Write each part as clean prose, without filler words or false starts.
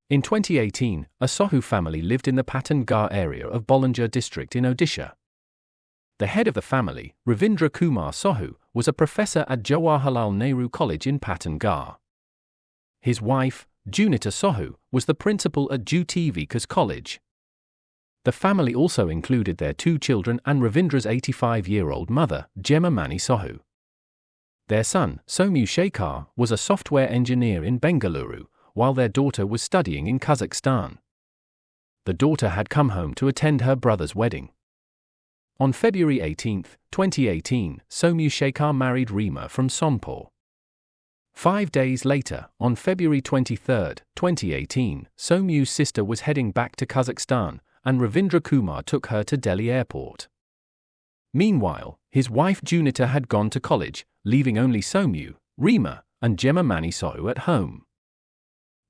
In 2018, a Sohu family lived in the Patan Garh area of Bollinger district in Odisha. The head of the family, Ravindra Kumar Sohu, was a professor at Jawaharlal Nehru College in Patan Garh. His wife, Junita Sohu, was the principal at Jyoti Vikas College. The family also included their 2 children and Ravindra's 85-year-old mother, Gemma Mani Sohu. Their son, Somyu Shekhar, was a software engineer in Bengaluru, while their daughter was studying in Kazakhstan. The daughter had come home to attend her brother's wedding. On February 18, 2018, Somyu Shekhar married Rima from Sonpur. 5 days later, on February 23, 2018, Somyu's sister was heading back to Kazakhstan, and Ravindra Kumar took her to Delhi airport. Meanwhile, his wife Junita had gone to college, leaving only Somyu, Rima, and Gemma Mani Sohu at home.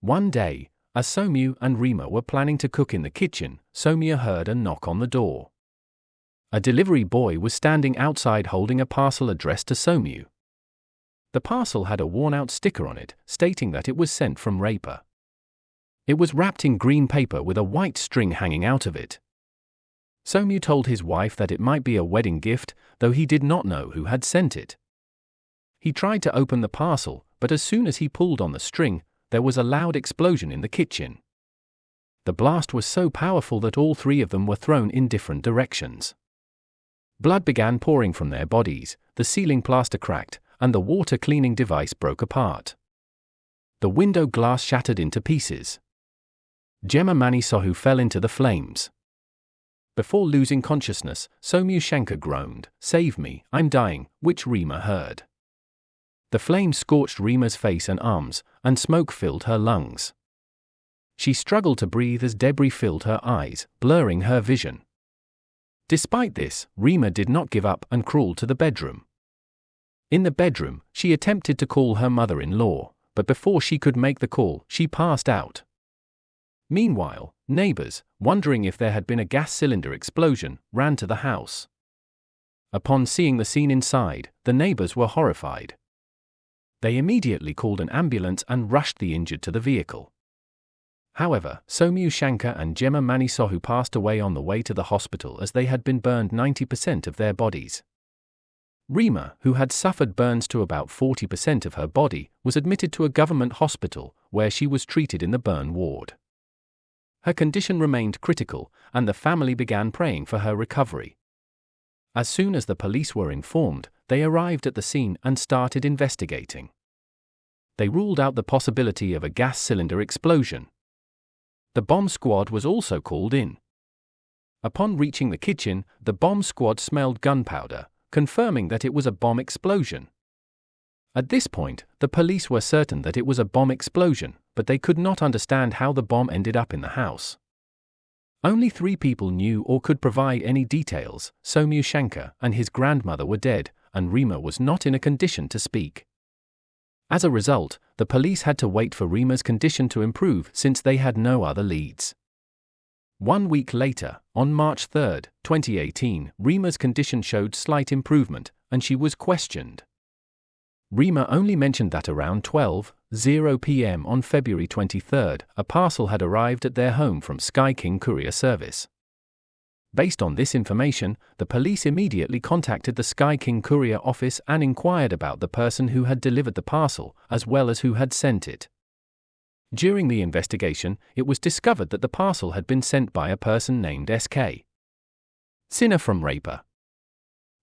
One day, as Somyu and Rima were planning to cook in the kitchen, Somya heard a knock on the door. A delivery boy was standing outside holding a parcel addressed to Somyu. The parcel had a worn-out sticker on it, stating that it was sent from Raipur. It was wrapped in green paper with a white string hanging out of it. Somyu told his wife that it might be a wedding gift, though he did not know who had sent it. He tried to open the parcel, but as soon as he pulled on the string, there was a loud explosion in the kitchen. The blast was so powerful that all 3 of them were thrown in different directions. Blood began pouring from their bodies, the ceiling plaster cracked, and the water cleaning device broke apart. The window glass shattered into pieces. Gemma Mani Sohu fell into the flames. Before losing consciousness, Somyu Shankar groaned, "Save me, I'm dying," which Rima heard. The flames scorched Rima's face and arms, and smoke filled her lungs. She struggled to breathe as debris filled her eyes, blurring her vision. Despite this, Rima did not give up and crawled to the bedroom. In the bedroom, she attempted to call her mother-in-law, but before she could make the call, she passed out. Meanwhile, neighbors, wondering if there had been a gas cylinder explosion, ran to the house. Upon seeing the scene inside, the neighbors were horrified. They immediately called an ambulance and rushed the injured to the vehicle. However, Somyu Shankar and Gemma Mani Sohu passed away on the way to the hospital as they had been burned 90% of their bodies. Rima, who had suffered burns to about 40% of her body, was admitted to a government hospital, where she was treated in the burn ward. Her condition remained critical, and the family began praying for her recovery. As soon as the police were informed, they arrived at the scene and started investigating. They ruled out the possibility of a gas cylinder explosion. The bomb squad was also called in. Upon reaching the kitchen, the bomb squad smelled gunpowder, confirming that it was a bomb explosion. At this point, the police were certain that it was a bomb explosion, but they could not understand how the bomb ended up in the house. Only 3 people knew or could provide any details. Somyu Shankar and his grandmother were dead, and Rima was not in a condition to speak. As a result, the police had to wait for Rima's condition to improve since they had no other leads. 1 week later, on March 3, 2018, Rima's condition showed slight improvement, and she was questioned. Rima only mentioned that around 12:00 p.m. on February 23, a parcel had arrived at their home from Sky King Courier Service. Based on this information, the police immediately contacted the Sky King Courier office and inquired about the person who had delivered the parcel, as well as who had sent it. During the investigation, it was discovered that the parcel had been sent by a person named S.K. Sinha from Raipur.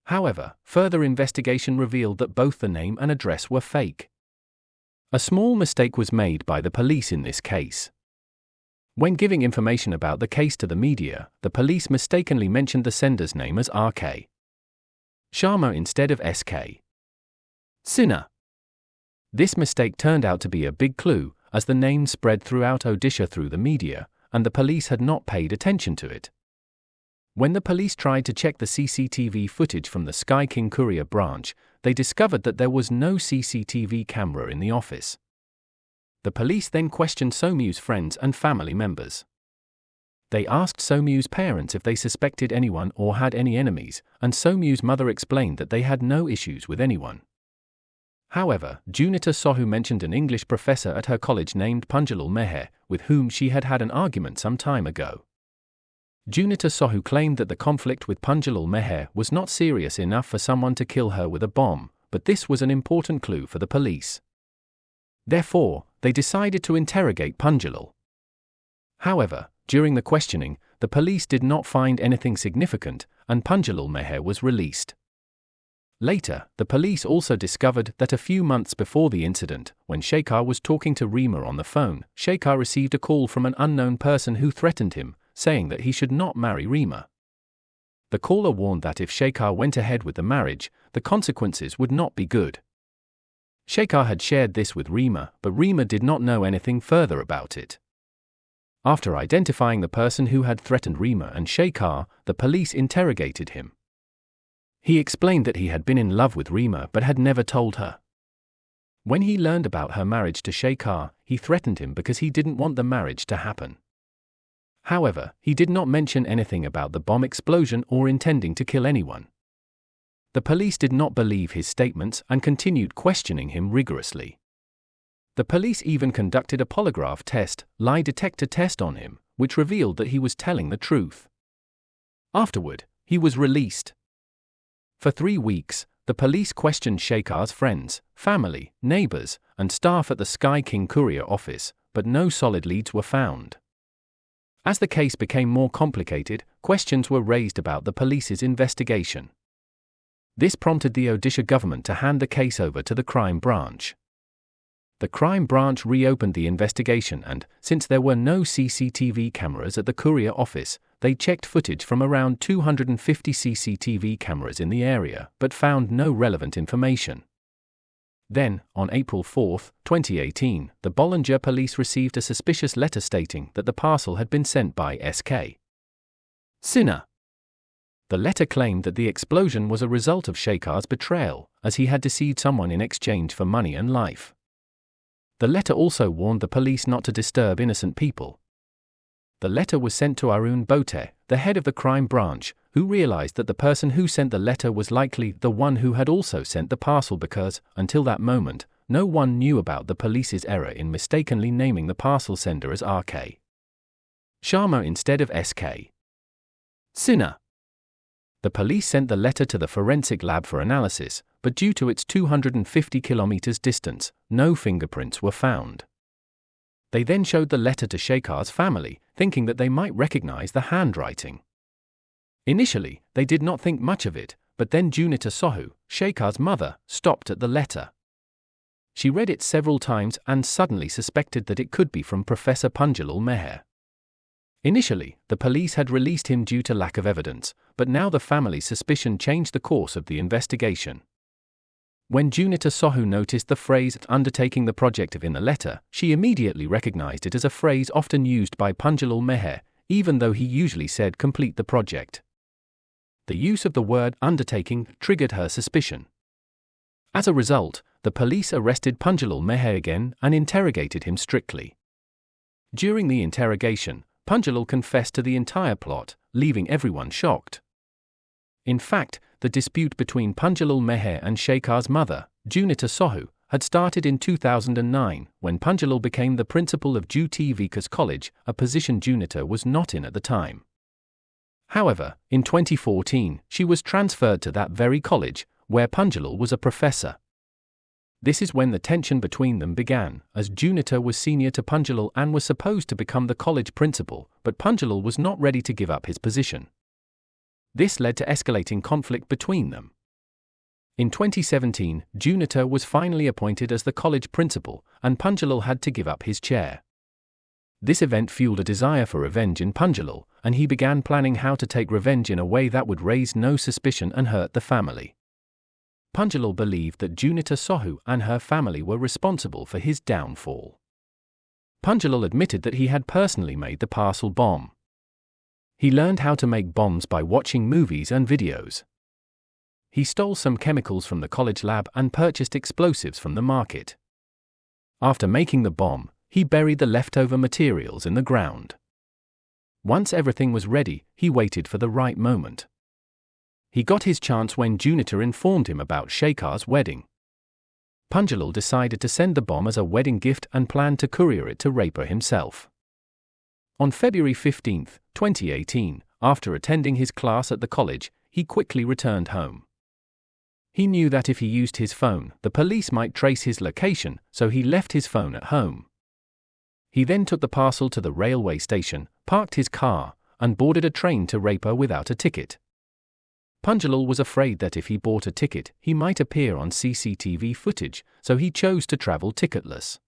However, further investigation revealed that both the name and address were fake. A small mistake was made by the police in this case. When giving information about the case to the media, the police mistakenly mentioned the sender's name as R.K. Sharma instead of S.K. Sinha. This mistake turned out to be a big clue, as the name spread throughout Odisha through the media, and the police had not paid attention to it. When the police tried to check the CCTV footage from the Sky King Courier branch, they discovered that there was no CCTV camera in the office. The police then questioned Somyu's friends and family members. They asked Somyu's parents if they suspected anyone or had any enemies, and Somyu's mother explained that they had no issues with anyone. However, Junita Sohu mentioned an English professor at her college named Punjalal Meher, with whom she had had an argument some time ago. Junita Sohu claimed that the conflict with Punjalal Meher was not serious enough for someone to kill her with a bomb, but this was an important clue for the police. Therefore, they decided to interrogate Punjalal. However, during the questioning, the police did not find anything significant, and Punjalal Meher was released. Later, the police also discovered that a few months before the incident, when Shekhar was talking to Reema on the phone, Shekhar received a call from an unknown person who threatened him, saying that he should not marry Reema. The caller warned that if Shekhar went ahead with the marriage, the consequences would not be good. Shekhar had shared this with Reema, but Reema did not know anything further about it. After identifying the person who had threatened Reema and Shekhar, the police interrogated him. He explained that he had been in love with Reema but had never told her. When he learned about her marriage to Shekhar, he threatened him because he didn't want the marriage to happen. However, he did not mention anything about the bomb explosion or intending to kill anyone. The police did not believe his statements and continued questioning him rigorously. The police even conducted a polygraph test, lie detector test on him, which revealed that he was telling the truth. Afterward, he was released. For 3 weeks, the police questioned Shekhar's friends, family, neighbors, and staff at the Sky King courier office, but no solid leads were found. As the case became more complicated, questions were raised about the police's investigation. This prompted the Odisha government to hand the case over to the crime branch. The crime branch reopened the investigation and, since there were no CCTV cameras at the courier office, they checked footage from around 250 CCTV cameras in the area but found no relevant information. Then, on April 4, 2018, the Bollinger police received a suspicious letter stating that the parcel had been sent by S.K. Sinha. The letter claimed that the explosion was a result of Shekhar's betrayal, as he had deceived someone in exchange for money and life. The letter also warned the police not to disturb innocent people. The letter was sent to Arun Bote, the head of the crime branch, who realized that the person who sent the letter was likely the one who had also sent the parcel because, until that moment, no one knew about the police's error in mistakenly naming the parcel sender as R.K. Sharma instead of S.K. Sinha. The police sent the letter to the forensic lab for analysis, but due to its 250 kilometers distance, no fingerprints were found. They then showed the letter to Shekhar's family, thinking that they might recognize the handwriting. Initially, they did not think much of it, but then Junita Sohu, Shekhar's mother, stopped at the letter. She read it several times and suddenly suspected that it could be from Professor Punjalal Meher. Initially, the police had released him due to lack of evidence, but now the family's suspicion changed the course of the investigation. When Junita Sohu noticed the phrase "undertaking the project" in the letter, she immediately recognized it as a phrase often used by Punjalal Meher, even though he usually said "complete the project." The use of the word "undertaking" triggered her suspicion. As a result, the police arrested Punjalal Meher again and interrogated him strictly. During the interrogation, Punjalal confessed to the entire plot, leaving everyone shocked. In fact, the dispute between Punjalal Meher and Shekhar's mother, Junita Sohu, had started in 2009 when Punjalal became the principal of Jyoti Vikas College, a position Junita was not in at the time. However, in 2014, she was transferred to that very college, where Punjalal was a professor. This is when the tension between them began, as Junita was senior to Punjalal and was supposed to become the college principal, but Punjalal was not ready to give up his position. This led to escalating conflict between them. In 2017, Junita was finally appointed as the college principal, and Punjalal had to give up his chair. This event fueled a desire for revenge in Punjalal, and he began planning how to take revenge in a way that would raise no suspicion and hurt the family. Punjalal believed that Junita Sohu and her family were responsible for his downfall. Punjalal admitted that he had personally made the parcel bomb. He learned how to make bombs by watching movies and videos. He stole some chemicals from the college lab and purchased explosives from the market. After making the bomb, he buried the leftover materials in the ground. Once everything was ready, he waited for the right moment. He got his chance when Junita informed him about Shekhar's wedding. Punjalal decided to send the bomb as a wedding gift and planned to courier it to Raper himself. On February 15, 2018, after attending his class at the college, he quickly returned home. He knew that if he used his phone, the police might trace his location, so he left his phone at home. He then took the parcel to the railway station, parked his car, and boarded a train to Raper without a ticket. Punjalal was afraid that if he bought a ticket, he might appear on CCTV footage, so he chose to travel ticketless.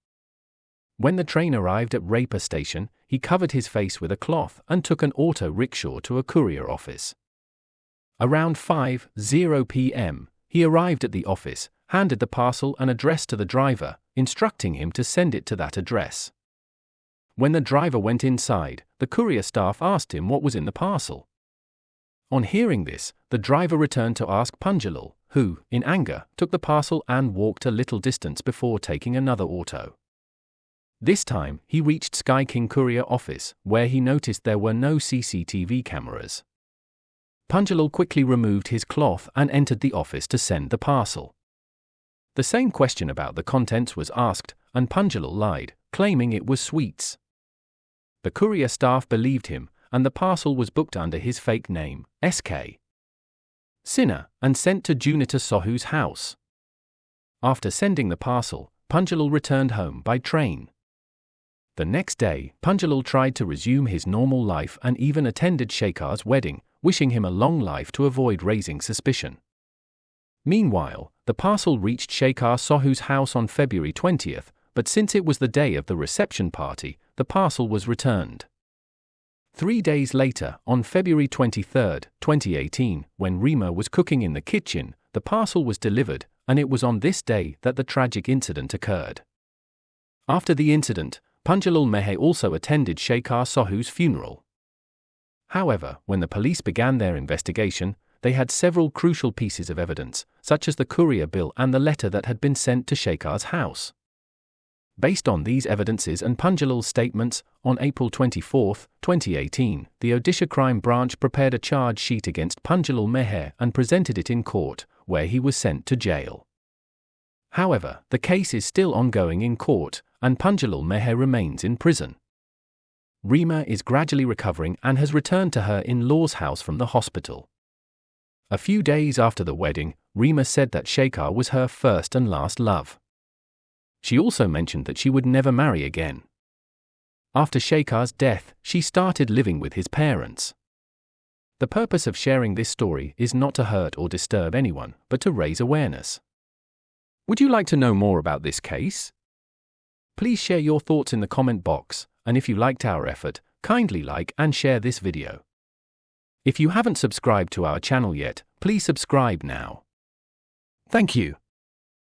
When the train arrived at Raper station, he covered his face with a cloth and took an auto rickshaw to a courier office. Around 5:00 p.m., he arrived at the office, handed the parcel and address to the driver, instructing him to send it to that address. When the driver went inside, the courier staff asked him what was in the parcel. On hearing this, the driver returned to ask Punjalal, who, in anger, took the parcel and walked a little distance before taking another auto. This time, he reached Sky King Courier office, where he noticed there were no CCTV cameras. Punjalal quickly removed his cloth and entered the office to send the parcel. The same question about the contents was asked, and Punjalal lied, claiming it was sweets. The courier staff believed him, and the parcel was booked under his fake name, S.K. Sinha, and sent to Junita Sohu's house. After sending the parcel, Punjalal returned home by train. The next day, Punjalal tried to resume his normal life and even attended Shekhar's wedding, wishing him a long life to avoid raising suspicion. Meanwhile, the parcel reached Shekhar Sohu's house on February 20th, but since it was the day of the reception party, the parcel was returned. 3 days later, on February 23, 2018, when Reema was cooking in the kitchen, the parcel was delivered, and it was on this day that the tragic incident occurred. After the incident, Punjalal Mehe also attended Shekhar Sohu's funeral. However, when the police began their investigation, they had several crucial pieces of evidence, such as the courier bill and the letter that had been sent to Shekhar's house. Based on these evidences and Punjalal's statements, on April 24, 2018, the Odisha Crime Branch prepared a charge sheet against Punjalal Meher and presented it in court, where he was sent to jail. However, the case is still ongoing in court, and Punjalal Meher remains in prison. Reema is gradually recovering and has returned to her in-law's house from the hospital. A few days after the wedding, Reema said that Shekhar was her first and last love. She also mentioned that she would never marry again. After Shekhar's death, she started living with his parents. The purpose of sharing this story is not to hurt or disturb anyone, but to raise awareness. Would you like to know more about this case? Please share your thoughts in the comment box, and if you liked our effort, kindly like and share this video. If you haven't subscribed to our channel yet, please subscribe now. Thank you.